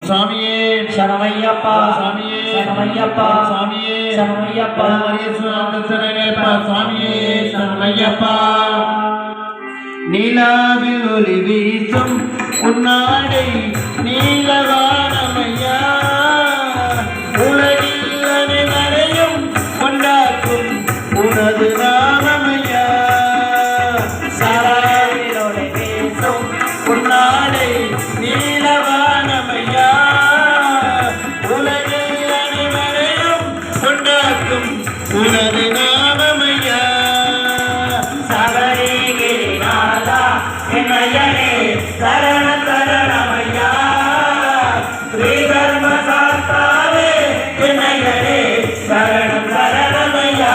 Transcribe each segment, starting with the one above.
சாமியே சரணமையப்பா சாமியே சரணமையப்பா சாமியே சரணமையப்பா மரியப்பா சாமியே சரணமையப்பா நீலாவில் ஒளி வீசும் உன்னாடை நீலவானமையா உலகில் அனைவரையும் கொண்டாக்கும் உனது நாமமையா சாராவில் ஒளி வீசும் உன்னாடை நீலவானமையா உலகில் அனைவரையும் கொண்டாக்கும் உனது நாமமையா சபரிகிரிநாதா என்னையனே சரண சரணமையா ஸ்ரீ தர்ம சாஸ்தாவே என்னையனே சரணம் சரணமையா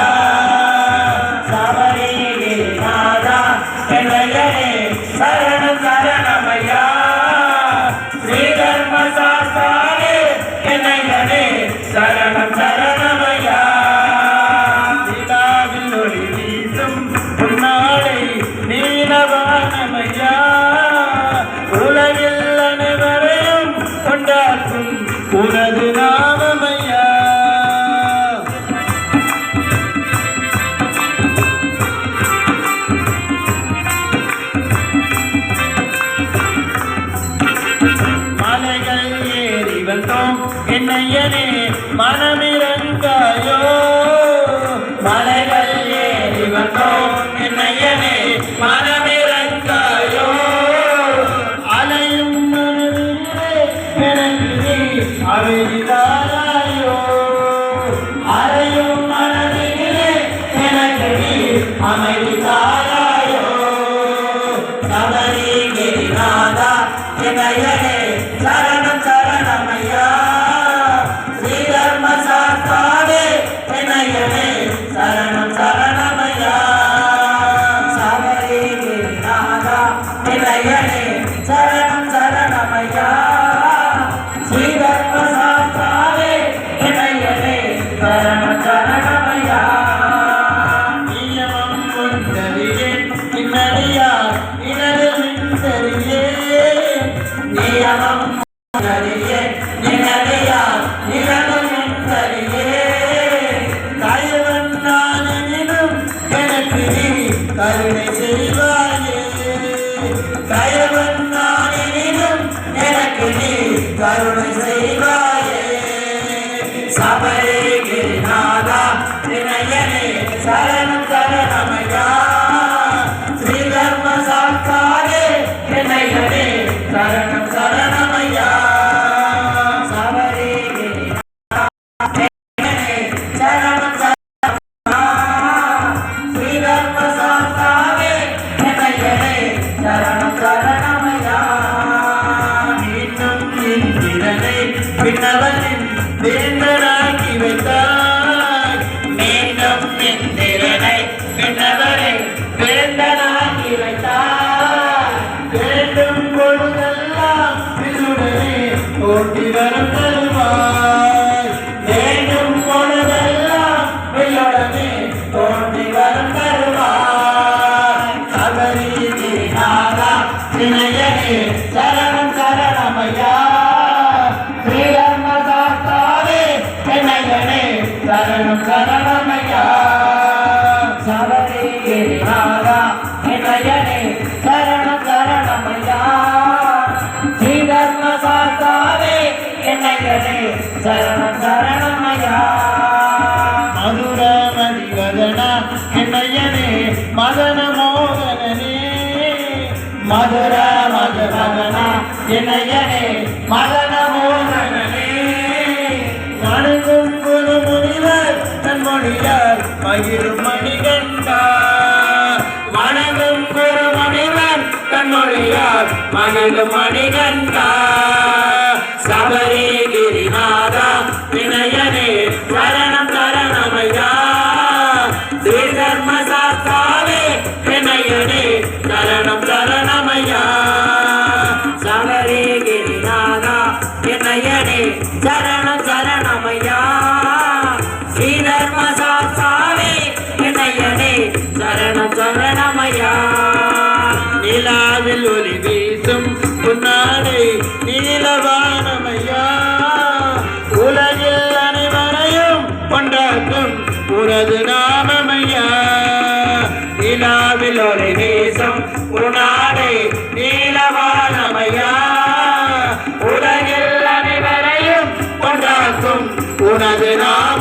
சபரிகிரிநாதா என்னையனே சரணம் சரணமையா ஸ்ரீ தர்ம சாஸ்தாவே என்னையனே சரணம் சரணமையா நீலாவில் ஒளி வீசும் உன்னாடை நீலவானமையா உலகில் அனைவரையும் கொண்டாக்கும் உனது நாமமையா மலைகள் ஏறி வந்தோம் என்னையனே மனமிரங்காயோ மலைகள் ஏறி வந்தோம் என்னையனே மனமிரங்காயோ அலையும் மனதிலே எனக்கு நீ அமைதிதாராயோ அறையும் மனதிலே எனக்கு நீ அமைதி தாராயோ சபரிகிரிநாதா என்னையனே சரணம் சரணமையா ஸ்ரீ தர்ம சாஸ்தாவே என்னையனே சரணம் சரணமையா சபரிகிரிநாதா என்னையனே சரணம் சரணமையா ஸ்ரீ தர்ம சாஸ்தாவே என்னையனே சரணம் சரணமையா நியமம் கொண்டறியே நின்னடியார் இடது மின்தறியே நியமம் சரியே நினடியா நிலமும் சரியே தாயவன் நானும் எனக்கு நீ கருணை செய்வாயே தயவன் நானினும் எனக்கு நீ கருணை செய்வாயே சபரிகிரிநாதா நினையனே சரணம் சரணமையா ஸ்ரீ தர்ம சாஸ்தாவே நினையனே சரணம் சரணமையா சபரிகிரிநாதா நினையனே சரணம் சரணமையா ஸ்ரீ தர்ம சாஸ்தாவே நினையனே சரணம் சரணமையா இன்னும் இந்திரனை விண்ணவனின் வேந்தனாக்கி வைத்தாய் மீண்டும் இந்திரனை விண்ணவரை வேந்தனாக்கி வைத்தார் வேண்டும் பொழுதெல்லாம் விசுடனே தோண்டி வரம் தருவாய் வேண்டும் பொழுதெல்லாம் வில்லுடனே தோன்றி வரும் தருவார் சபரிகிரிநாதா வினயனே சரணம் சரணமையா ஸ்ரீ தர்ம சாஸ்தாவே வினயனே சரணம் சரணமையா சபரிகிரிநாதா வினயனே சரணம் சரணமையா ஸ்ரீ தர்ம சாஸ்தாவே வினயனே சரணம் சரணமையா மதுர மதிவதனா என்னையனே மதன மோகனனே மதுர மதுரகனா இணையனே மதன மோகனனே வணங்கும் குரு முனிவர் தன் மொழியார் மகிழும் மணிகண்டா வணங்கும் குரு முனிவர் தன்மொழியார் மகிழும் மணிகண்டா சபரிகிரிநாதா வினயனே சரணம் சரணமையா ஸ்ரீ தர்ம சாஸ்தாவே வினயனே சரணம் சரணமையா சபரிகிரிநாதா வினயனே சரணம் சரணமையா ஸ்ரீ தர்ம சாஸ்தாவே வினயனே சரணம் சரணமையா நிலாவில் ஒளி வீசும் புன்னாடை நீலவானமையா உனாடை நீலவானமையா உலகில் அனைவரையும் கொண்டாக்கும் உனது நாம